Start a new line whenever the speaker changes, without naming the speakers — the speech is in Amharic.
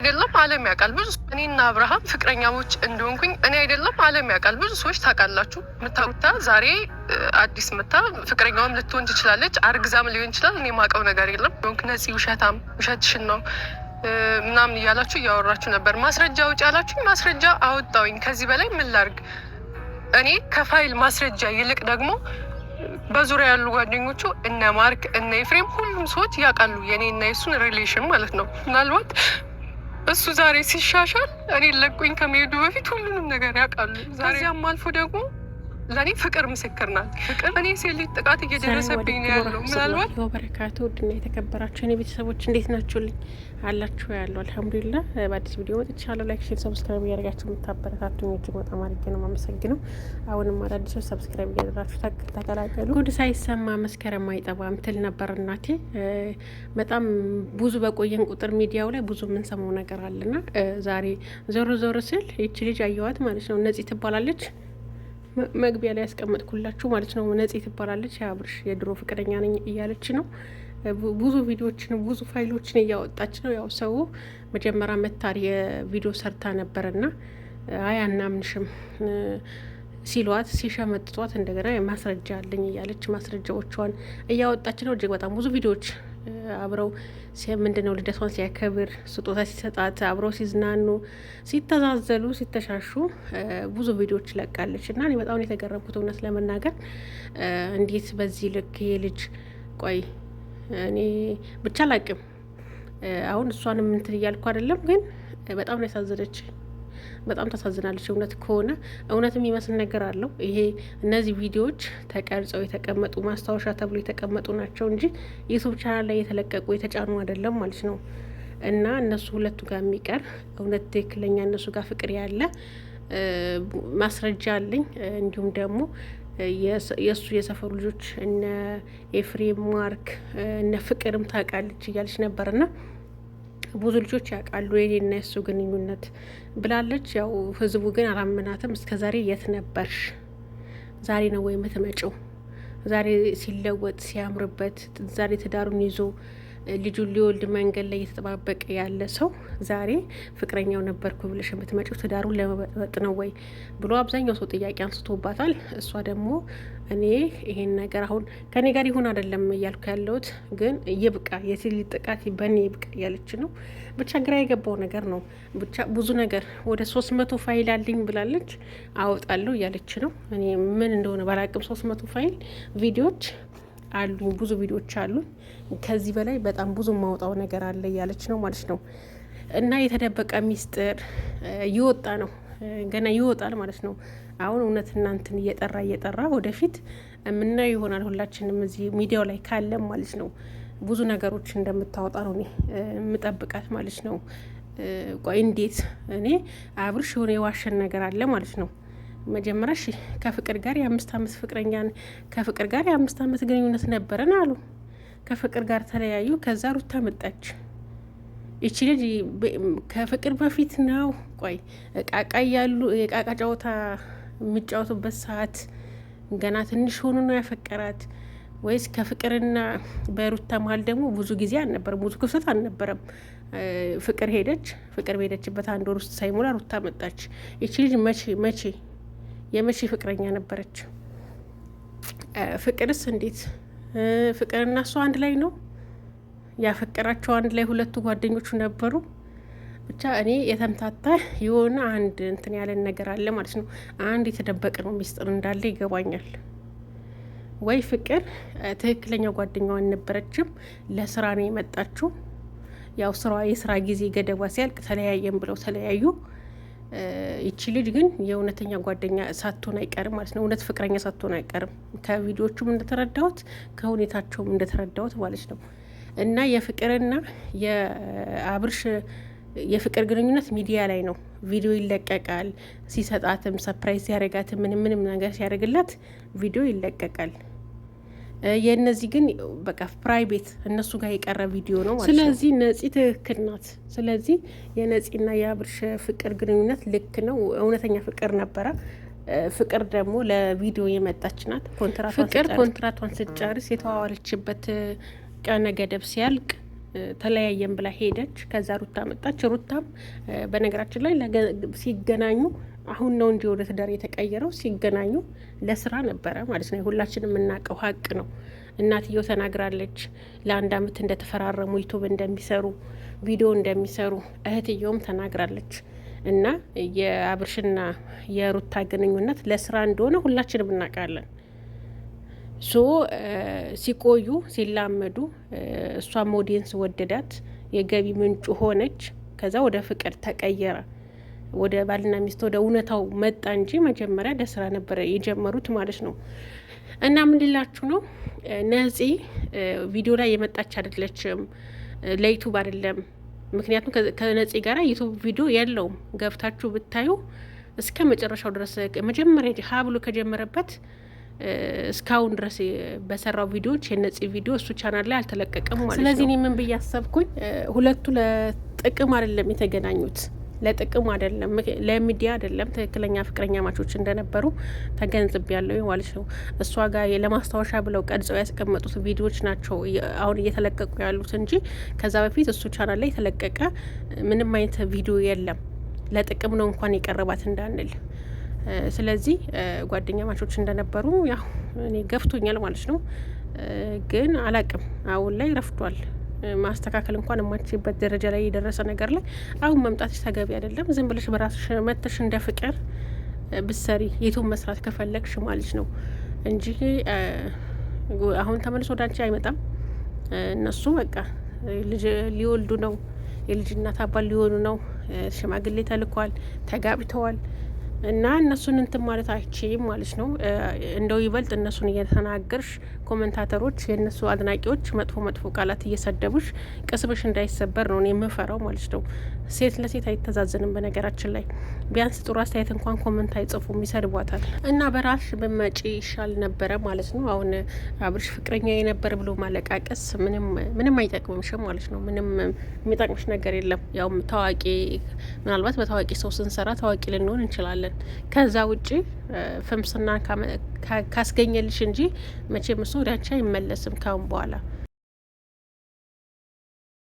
አይደለም ዓለም ያውቃል። ብዙ እኔና አብርሃም ፍቅረኛሞች እንደሆንኩኝ እኔ አይደለም ዓለም ያውቃል። ብዙ ሰዎች ታውቃላችሁ። ምታሩታ ዛሬ አዲስ ምታ ፍቅረኛውም ልትሆን ትችላለች፣ አርግዛም ሊሆን ይችላል። እኔ ማውቀው ነገር የለም። ሆንክ ነፂ ውሸታም፣ ውሸትሽን ነው ምናምን እያላችሁ እያወራችሁ ነበር። ማስረጃ ውጭ ያላችሁኝ ማስረጃ አወጣውኝ። ከዚህ በላይ ምን ላርግ? እኔ ከፋይል ማስረጃ ይልቅ ደግሞ በዙሪያ ያሉ ጓደኞቹ እነ ማርክ እነ ኤፍሬም ሁሉም ሰዎች ያውቃሉ የኔ እና የሱን ሪሌሽን ማለት ነው። ምናልባት እሱ ዛሬ ሲሻሻል እኔ ለቁኝ ከመሄዱ በፊት ሁሉንም ነገር ያውቃሉ። ዛሬም አልፎ ደግሞ ለእኔ ፍቅር ምስክር ናት። ፍቅር እኔ ሴት ልጅ ጥቃት እየደረሰብኝ ነው ያለው። ምናልባት
በረካቱ ውድና የተከበራችሁ እኔ ቤተሰቦች እንዴት ናችሁልኝ? አላችሁ ያለው አልሐምዱሊላህ። በአዲስ ቪዲዮ መጥቻለሁ። ላይክ፣ ሼር፣ ሰብስክራይብ እያደረጋችሁ የምታበረታቱኝ እጅግ በጣም አድርጌ ነው የማመሰግነው። አሁንም አዳዲሶች ሰብስክራይብ እያደረጋችሁ ተቀላቀሉ። ጉድ ሳይሰማ መስከረም አይጠባም ትል ነበር እናቴ። በጣም ብዙ በቆየን ቁጥር ሚዲያው ላይ ብዙ የምንሰማው ነገር አለና ዛሬ ዞር ዞር ስል ይቺ ልጅ አየዋት ማለት ነው። ነፂ ትባላለች። መግቢያ ላይ ያስቀመጥኩላችሁ ማለት ነው። ነፂ ትባላለች። አብርሽ የድሮ ፍቅረኛ ነኝ እያለች ነው። ብዙ ቪዲዮዎችን ብዙ ፋይሎችን እያወጣች ነው። ያው ሰው መጀመሪያ መታር የቪዲዮ ሰርታ ነበርና አይ አናምንሽም ሲሏት ሲሸመጥጧት እንደገና ማስረጃ አለኝ እያለች ማስረጃዎቿን እያወጣች ነው። እጅግ በጣም ብዙ ቪዲዮዎች አብረው ምንድነው ልደቷን ሲያከብር ስጦታ ሲሰጣት አብረው ሲዝናኑ ሲተዛዘሉ ሲተሻሹ ብዙ ቪዲዮዎች ለቃለች እና እኔ በጣም የተገረምኩት እውነት ለመናገር እንዴት በዚህ ልክ የልጅ ቆይ እኔ ብቻ ላቅም አሁን እሷንም እንትን እያልኩ አይደለም፣ ግን በጣም ነው ያሳዘነች። በጣም ታሳዝናለች። እውነት ከሆነ እውነት የሚመስል ነገር አለው። ይሄ እነዚህ ቪዲዮዎች ተቀርጸው የተቀመጡ ማስታወሻ ተብሎ የተቀመጡ ናቸው እንጂ ዩቱብ ቻናል ላይ የተለቀቁ የተጫኑ አይደለም ማለት ነው። እና እነሱ ሁለቱ ጋር የሚቀር እውነት ትክክለኛ እነሱ ጋር ፍቅር ያለ ማስረጃ አለኝ። እንዲሁም ደግሞ የእሱ የሰፈሩ ልጆች እነ ኤፍሬም ማርክ እነ ፍቅርም ታውቃለች እያለች ነበርና ብዙ ልጆች ያውቃሉ የኔና የሱ ግንኙነት ብላለች። ያው ህዝቡ ግን አላመናትም። እስከ ዛሬ የት ነበርሽ? ዛሬ ነው ወይ የምትመጪው? ዛሬ ሲለወጥ ሲያምርበት ዛሬ ትዳሩን ይዞ ልጁን ሊወልድ መንገድ ላይ እየተጠባበቀ ያለ ሰው ዛሬ ፍቅረኛው ነበርኩ ብለሽ የምትመጪው ትዳሩን ለመበጥ ነው ወይ ብሎ አብዛኛው ሰው ጥያቄ አንስቶባታል። እሷ ደግሞ እኔ ይሄን ነገር አሁን ከኔ ጋር ይሁን አይደለም እያልኩ ያለሁት ግን ይብቃ፣ የሴት ልጅ ጥቃት በእኔ ይብቃ እያለች ነው። ብቻ ግራ የገባው ነገር ነው። ብቻ ብዙ ነገር ወደ 300 ፋይል አለኝ ብላለች። አወጣለሁ እያለች ነው። እኔ ምን እንደሆነ ባላቅም 300 ፋይል ቪዲዮዎች አሉኝ፣ ብዙ ቪዲዮዎች አሉኝ። ከዚህ በላይ በጣም ብዙ ማውጣው ነገር አለ እያለች ነው ማለት ነው። እና የተደበቀ ሚስጥር ይወጣ ነው፣ ገና ይወጣል ማለት ነው። አሁን እውነት እናንትን እየጠራ ወደፊት የምናየው ይሆናል። ሁላችንም እዚህ ሚዲያው ላይ ካለም ማለት ነው ብዙ ነገሮች እንደምታወጣ ነው እኔ የምጠብቃት ማለት ነው። ቆይ እንዴት እኔ አብርሽ የሆነ የዋሸን ነገር አለ ማለት ነው። መጀመሪያ እሺ ከፍቅር ጋር የ5 አመት ፍቅረኛን ከፍቅር ጋር የ5 አመት ግንኙነት ነበረን አሉ። ከፍቅር ጋር ተለያዩ። ከዛ ሩታ መጣች። ይቺ ልጅ ከፍቅር በፊት ነው ቆይ እቃቃ ያሉ የቃቃ ጨዋታ የሚጫወቱበት ሰዓት ገና ትንሽ ሆኖ ነው ያፈቀራት ወይስ ከፍቅርና በሩታ መሀል ደግሞ ብዙ ጊዜ አልነበረም፣ ብዙ ክፍተት አልነበረም። ፍቅር ሄደች። ፍቅር በሄደችበት 1 ወር ውስጥ ሳይሞላ ሩታ መጣች። ይቺ ልጅ መቼ የመቼ ፍቅረኛ ነበረች? ፍቅርስ እንዴት? ፍቅርና እሷ አንድ ላይ ነው ያፈቀራቸው? አንድ ላይ ሁለቱ ጓደኞቹ ነበሩ። ብቻ እኔ የተምታታ የሆነ አንድ እንትን ያለን ነገር አለ ማለት ነው። አንድ የተደበቀ ነው ሚስጥር እንዳለ ይገባኛል። ወይ ፍቅር ትክክለኛ ጓደኛዋ አልነበረችም፣ ለስራ ነው የመጣችው። ያው የስራ ጊዜ ገደቧ ሲያልቅ ተለያየን ብለው ተለያዩ። ይቺ ልጅ ግን የእውነተኛ ጓደኛ ሳትሆን አይቀርም ማለት ነው። እውነት ፍቅረኛ ሳትሆን አይቀርም፣ ከቪዲዮቹም እንደተረዳሁት ከሁኔታቸውም እንደተረዳሁት ማለት ነው። እና የፍቅርና የአብርሽ የፍቅር ግንኙነት ሚዲያ ላይ ነው፣ ቪዲዮ ይለቀቃል። ሲሰጣትም ሰፕራይዝ ሲያደርጋትም ምንም ነገር ሲያደርግላት ቪዲዮ ይለቀቃል። የእነዚህ ግን በቃ ፕራይቬት እነሱ ጋር የቀረ ቪዲዮ ነው ማለት ነው። ስለዚህ ነፂ ትክክል ናት። ስለዚህ የነፂና የአብርሽ ፍቅር ግንኙነት ልክ ነው፣ እውነተኛ ፍቅር ነበረ። ፍቅር ደግሞ ለቪዲዮ የመጣች ናት። ኮንትራቷን ስጨርስ የተዋዋለችበት ቀነ ገደብ ሲያልቅ ተለያየን ብላ ሄደች። ከዛ ሩታ መጣች። ሩታም በነገራችን ላይ ሲገናኙ አሁን ነው እንጂ ወደ ትዳር የተቀየረው፣ ሲገናኙ ለስራ ነበረ ማለት ነው። ሁላችንም የምናውቀው ሀቅ ነው። እናትየው ተናግራለች። ለ1 አመት እንደተፈራረሙ ዩቱብ እንደሚሰሩ ቪዲዮ እንደሚሰሩ እህትየውም ተናግራለች። እና የአብርሽና የሩታ ግንኙነት ለስራ እንደሆነ ሁላችንም እናውቃለን። ሲቆዩ ሲላመዱ እሷም ኦዲየንስ ወደዳት፣ የገቢ ምንጩ ሆነች። ከዛ ወደ ፍቅር ተቀየረ፣ ወደ ባልና ሚስት ወደ እውነታው መጣ እንጂ መጀመሪያ ለስራ ነበረ የጀመሩት ማለት ነው። እና ምን ልላችሁ ነው፣ ነፂ ቪዲዮ ላይ የመጣች አይደለችም፣ ለዩቱብ አይደለም። ምክንያቱም ከነፂ ጋር ዩቱብ ቪዲዮ የለውም። ገብታችሁ ብታዩ እስከ መጨረሻው ድረስ መጀመሪያ ሀብሉ ከጀመረበት እስካሁን ድረስ በሰራው ቪዲዮዎች የነፂ ቪዲዮ እሱ ቻናል ላይ አልተለቀቀም ማለት ነው። ስለዚህ እኔ ምን ብዬ አሰብኩኝ፣ ሁለቱ ለጥቅም አይደለም የተገናኙት፣ ለጥቅም አይደለም፣ ለሚዲያ አይደለም። ትክክለኛ ፍቅረኛ ማቾች እንደነበሩ ተገንዝብ ያለው ማለት ነው። እሷ ጋር ለማስታወሻ ብለው ቀርጸው ያስቀመጡት ቪዲዮዎች ናቸው አሁን እየተለቀቁ ያሉት እንጂ ከዛ በፊት እሱ ቻናል ላይ የተለቀቀ ምንም አይነት ቪዲዮ የለም። ለጥቅም ነው እንኳን የቀረባት እንዳንል። ስለዚህ ጓደኛ ማቾች እንደነበሩ ያው እኔ ገፍቶኛል ማለት ነው። ግን አላቅም፣ አሁን ላይ ረፍዷል። ማስተካከል እንኳን የማችበት ደረጃ ላይ የደረሰ ነገር ላይ አሁን መምጣትሽ ተገቢ አይደለም። ዝም ብለሽ በራስሽ መተሽ እንደ ፍቅር ብሰሪ ዩቱብ መስራት ከፈለግሽ ማለት ነው እንጂ አሁን ተመልሶ ወደ አንቺ አይመጣም። እነሱ በቃ ልጅ ሊወልዱ ነው፣ የልጅ እናት አባት ሊሆኑ ነው። ሽማግሌ ተልኳል፣ ተጋብተዋል። እና እነሱን እንትን ማለት አይችልም ማለት ነው። እንደው ይበልጥ እነሱን እየተናገርሽ ኮመንታተሮች፣ የእነሱ አድናቂዎች መጥፎ ቃላት እየሰደቡሽ ቅስምሽ እንዳይሰበር ነው እኔ የምፈራው ማለት ነው። ሴት ለሴት አይተዛዘንም። በነገራችን ላይ ቢያንስ ጥሩ አስተያየት እንኳን ኮመንት አይጽፉም፣ ይሰድቧታል። እና በራስሽ በመጪ ይሻል ነበረ ማለት ነው። አሁን አብርሽ ፍቅረኛ የነበር ብሎ ማለቃቀስ ምንም አይጠቅምሽም ማለት ነው። ምንም የሚጠቅምሽ ነገር የለም። ያው ታዋቂ ምናልባት በታዋቂ ሰው ስንሰራ ታዋቂ ልንሆን እንችላለን። ከዛ ውጪ ፍምስና ካስገኘልሽ እንጂ መቼም እሱ ወደ አንቺ አይመለስም ካሁን በኋላ።